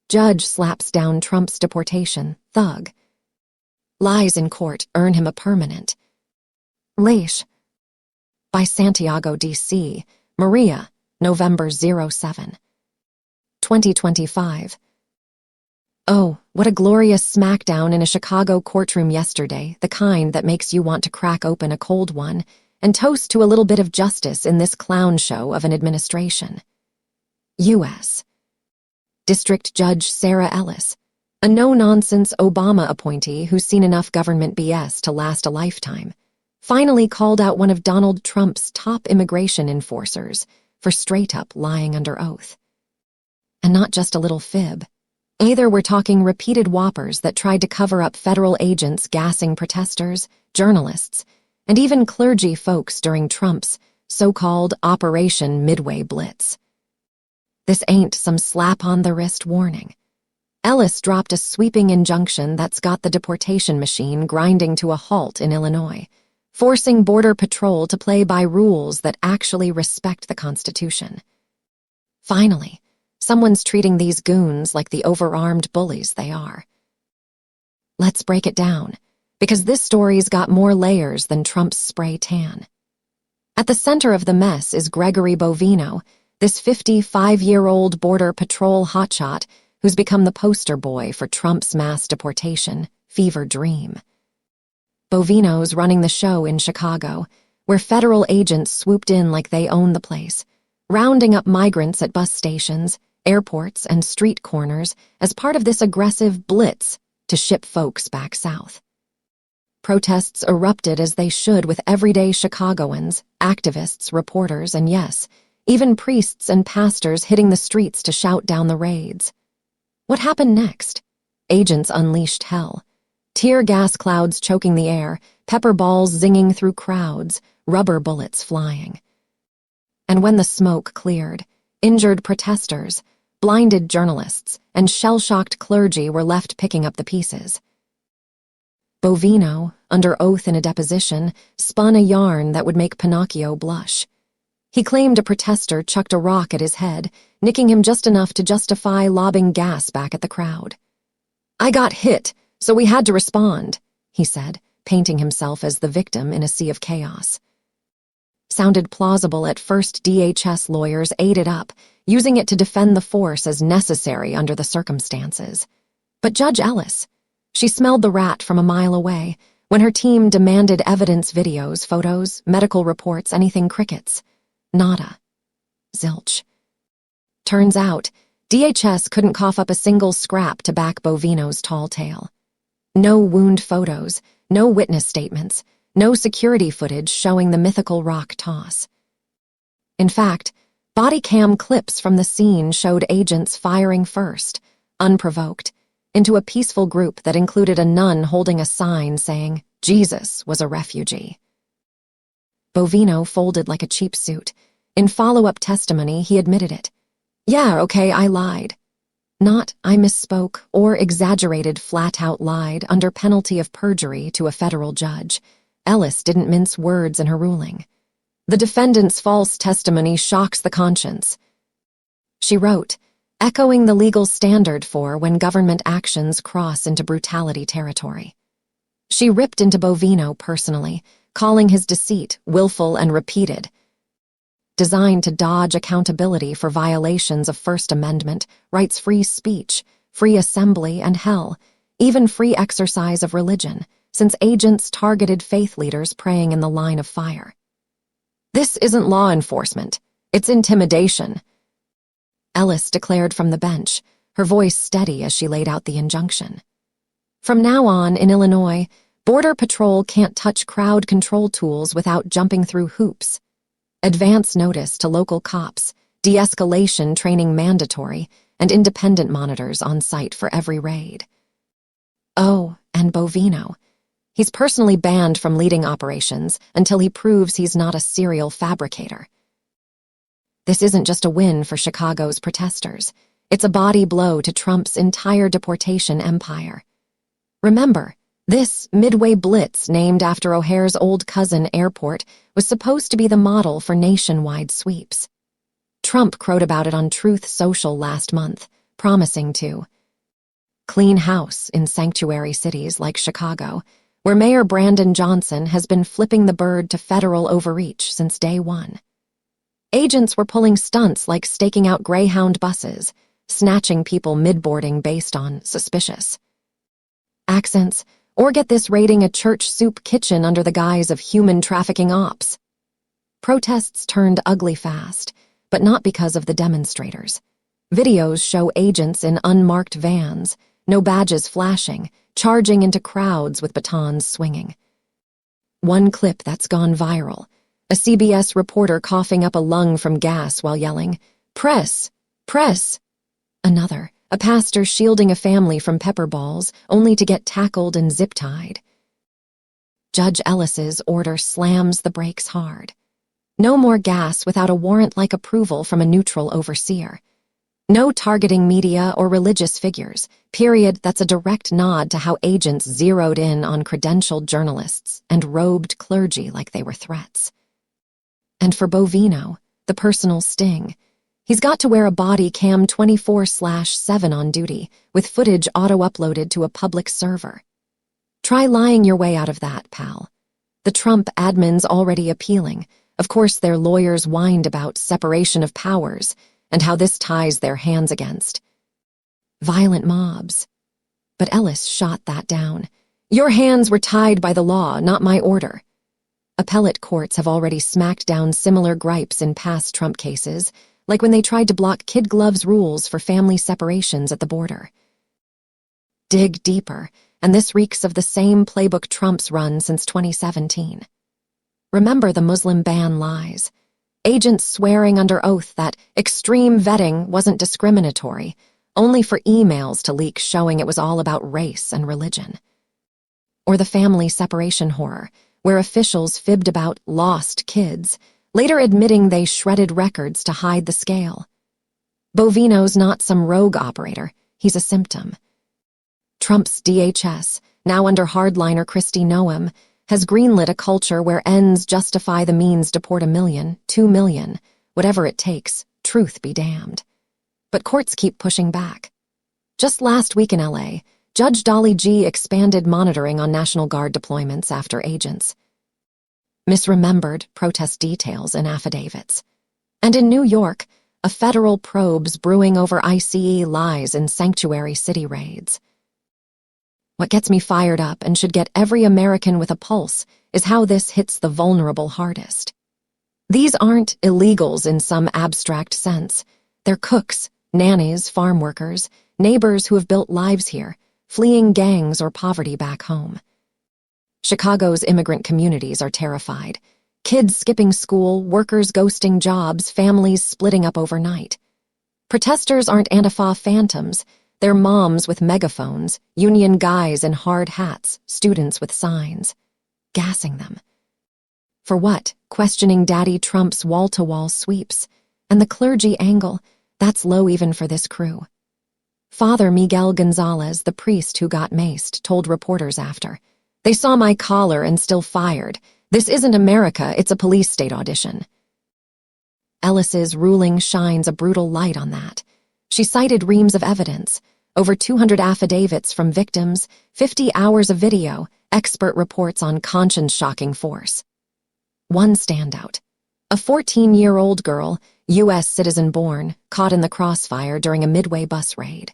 Judge slaps down Trump's deportation. Thug. Lies in court earn him a permanent. Leash. By Santiago, D.C., Maria, November 07. 2025. Oh, what a glorious smackdown in a Chicago courtroom yesterday, the kind that makes you want to crack open a cold one and toast to a little bit of justice in this clown show of an administration. U.S. District Judge Sarah Ellis, a no-nonsense Obama appointee who's seen enough government BS to last a lifetime, finally called out one of Donald Trump's top immigration enforcers for straight-up lying under oath. And not just a little fib. Either we're talking repeated whoppers that tried to cover up federal agents gassing protesters, journalists, and even clergy folks during Trump's so-called Operation Midway Blitz. This ain't some slap-on-the-wrist warning. Ellis dropped a sweeping injunction that's got the deportation machine grinding to a halt in Illinois, forcing Border Patrol to play by rules that actually respect the Constitution. Finally, someone's treating these goons like the overarmed bullies they are. Let's break it down, because this story's got more layers than Trump's spray tan. At the center of the mess is Gregory Bovino, this 55-year-old Border Patrol hotshot who's become the poster boy for Trump's mass deportation fever dream. Bovino's running the show in Chicago, where federal agents swooped in like they own the place, rounding up migrants at bus stations, airports, and street corners as part of this aggressive blitz to ship folks back south. Protests erupted as they should, with everyday Chicagoans, activists, reporters, and yes, even priests and pastors hitting the streets to shout down the raids. What happened next? Agents unleashed hell. Tear gas clouds choking the air, pepper balls zinging through crowds, rubber bullets flying. And when the smoke cleared, injured protesters, blinded journalists, and shell-shocked clergy were left picking up the pieces. Bovino, under oath in a deposition, spun a yarn that would make Pinocchio blush. He claimed a protester chucked a rock at his head, nicking him just enough to justify lobbing gas back at the crowd. "I got hit, so we had to respond," he said, painting himself as the victim in a sea of chaos. Sounded plausible at first. DHS lawyers ate it up, using it to defend the force as necessary under the circumstances. But Judge Ellis, she smelled the rat from a mile away when her team demanded evidence, videos, photos, medical reports, anything. Crickets. Nada. Zilch. Turns out, DHS couldn't cough up a single scrap to back Bovino's tall tale. No wound photos, no witness statements, no security footage showing the mythical rock toss. In fact, body cam clips from the scene showed agents firing first, unprovoked, into a peaceful group that included a nun holding a sign saying Jesus was a refugee. Bovino folded like a cheap suit. In follow-up testimony, he admitted it. "Yeah, okay, I lied." Not "I misspoke" or exaggerated, flat-out lied under penalty of perjury to a federal judge. Ellis didn't mince words in her ruling. The defendant's false testimony shocks the conscience, she wrote, echoing the legal standard for when government actions cross into brutality territory. She ripped into Bovino personally, calling his deceit willful and repeated, designed to dodge accountability for violations of First Amendment, rights, free speech, free assembly, and hell, even free exercise of religion, since agents targeted faith leaders praying in the line of fire. "This isn't law enforcement, it's intimidation," Ellis declared from the bench, her voice steady as she laid out the injunction. From now on, in Illinois, Border Patrol can't touch crowd control tools without jumping through hoops. Advance notice to local cops, de-escalation training mandatory, and independent monitors on site for every raid. Oh, and Bovino. He's personally banned from leading operations until he proves he's not a serial fabricator. This isn't just a win for Chicago's protesters. It's a body blow to Trump's entire deportation empire. Remember, this Midway Blitz, named after O'Hare's old cousin airport, was supposed to be the model for nationwide sweeps. Trump crowed about it on Truth Social last month, promising to Clean house in sanctuary cities like Chicago, where Mayor Brandon Johnson has been flipping the bird to federal overreach since day one. Agents were pulling stunts like staking out Greyhound buses, snatching people mid-boarding based on suspicious accents, or get this raiding a church soup kitchen under the guise of human trafficking ops. Protests turned ugly fast, but not because of the demonstrators. Videos show agents in unmarked vans, no badges flashing, charging into crowds with batons swinging. One clip that's gone viral, a CBS reporter coughing up a lung from gas while yelling, "Press! Press!" Another, a pastor shielding a family from pepper balls, only to get tackled and zip-tied. Judge Ellis's order slams the brakes hard. No more gas without a warrant-like approval from a neutral overseer. No targeting media or religious figures, period. That's a direct nod to how agents zeroed in on credentialed journalists and robed clergy like they were threats. And for Bovino, the personal sting, he's got to wear a body cam 24/7 on duty, with footage auto-uploaded to a public server. Try lying your way out of that, pal. The Trump admin's already appealing. Of course, their lawyers whined about separation of powers and how this ties their hands against violent mobs. But Ellis shot that down. Your hands were tied by the law, not my order. Appellate courts have already smacked down similar gripes in past Trump cases, like when they tried to block kid gloves rules for family separations at the border. Dig deeper, and this reeks of the same playbook Trump's run since 2017. Remember the Muslim ban lies. Agents swearing under oath that extreme vetting wasn't discriminatory, only for emails to leak showing it was all about race and religion. Or the family separation horror, where officials fibbed about lost kids, later admitting they shredded records to hide the scale. Bovino's not some rogue operator, he's a symptom. Trump's DHS, now under hardliner Kristi Noem, has greenlit a culture where ends justify the means to deport 1 million, 2 million, whatever it takes, truth be damned. But courts keep pushing back. Just last week in LA, Judge Dolly G expanded monitoring on National Guard deployments after agents misremembered protest details in affidavits. And in New York, a federal probe's brewing over ICE lies in sanctuary city raids. What gets me fired up and should get every American with a pulse is how this hits the vulnerable hardest. These aren't illegals in some abstract sense. They're cooks, nannies, farm workers, neighbors who have built lives here, fleeing gangs or poverty back home. Chicago's immigrant communities are terrified. Kids skipping school, workers ghosting jobs, families splitting up overnight. Protesters aren't Antifa phantoms. They're moms with megaphones, union guys in hard hats, students with signs. Gassing them. For what? Questioning Daddy Trump's wall-to-wall sweeps. And the clergy angle, that's low even for this crew. Father Miguel Gonzalez, the priest who got maced, told reporters after, "They saw my collar and still fired. This isn't America, it's a police state audition." Ellis's ruling shines a brutal light on that. She cited reams of evidence, over 200 affidavits from victims, 50 hours of video, expert reports on conscience-shocking force. One standout. A 14-year-old girl, U.S. citizen-born, caught in the crossfire during a Midway bus raid.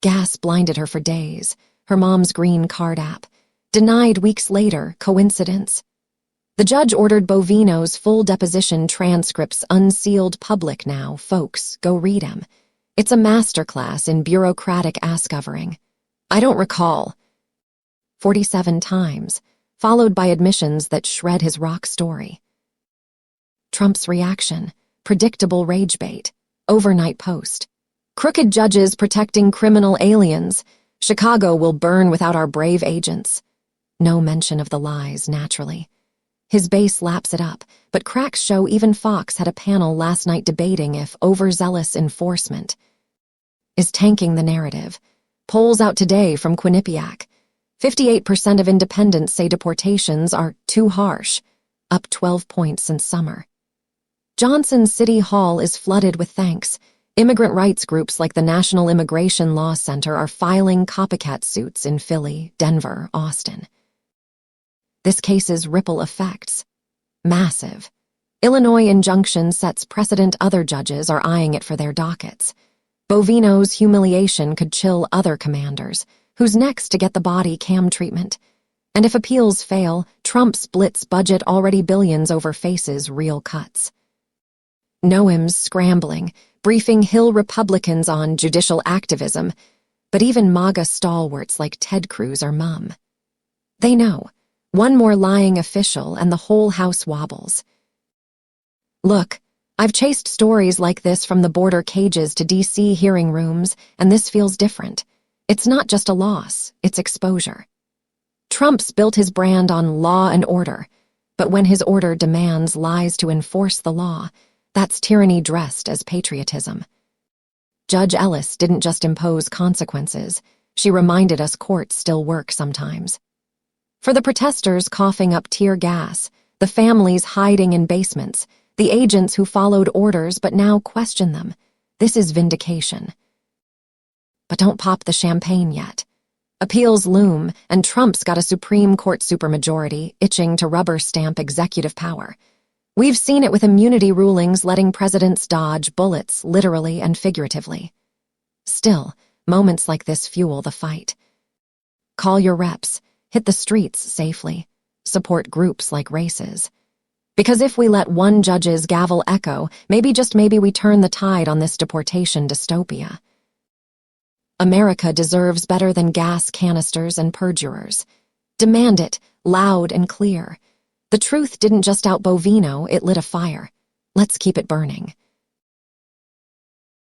Gas blinded her for days, her mom's green card app. Denied weeks later, coincidence? The judge ordered Bovino's full deposition transcripts unsealed public now, folks, go read 'em. It's a masterclass in bureaucratic ass-covering. I don't recall. 47 times, followed by admissions that shred his rock story. Trump's reaction, predictable rage bait, overnight post. Crooked judges protecting criminal aliens. Chicago will burn without our brave agents. No mention of the lies, naturally. His base laps it up, but cracks show even Fox had a panel last night debating if overzealous enforcement is tanking the narrative. Polls out today from Quinnipiac. 58% of independents say deportations are too harsh, up 12 points since summer. Johnson's City Hall is flooded with thanks. Immigrant rights groups like the National Immigration Law Center are filing copycat suits in Philly, Denver, Austin. This case's ripple effects. Massive. Illinois injunction sets precedent other judges are eyeing it for their dockets. Bovino's humiliation could chill other commanders, who's next to get the body cam treatment. And if appeals fail, Trump's blitz budget already billions over faces real cuts. Noam's scrambling, briefing Hill Republicans on judicial activism, but even MAGA stalwarts like Ted Cruz are mum. They know, one more lying official and the whole house wobbles. Look, I've chased stories like this from the border cages to D.C. hearing rooms, and this feels different. It's not just a loss, it's exposure. Trump's built his brand on law and order, but when his order demands lies to enforce the law, that's tyranny dressed as patriotism. Judge Ellis didn't just impose consequences, she reminded us courts still work sometimes. For the protesters coughing up tear gas, the families hiding in basements, the agents who followed orders but now question them, this is vindication. But don't pop the champagne yet. Appeals loom, and Trump's got a Supreme Court supermajority itching to rubber stamp executive power. We've seen it with immunity rulings letting presidents dodge bullets literally and figuratively. Still, moments like this fuel the fight. Call your reps, hit the streets safely, support groups like races. Because if we let one judge's gavel echo, maybe just maybe we turn the tide on this deportation dystopia. America deserves better than gas canisters and perjurers. Demand it, loud and clear. The truth didn't just out Bovino, it lit a fire. Let's keep it burning.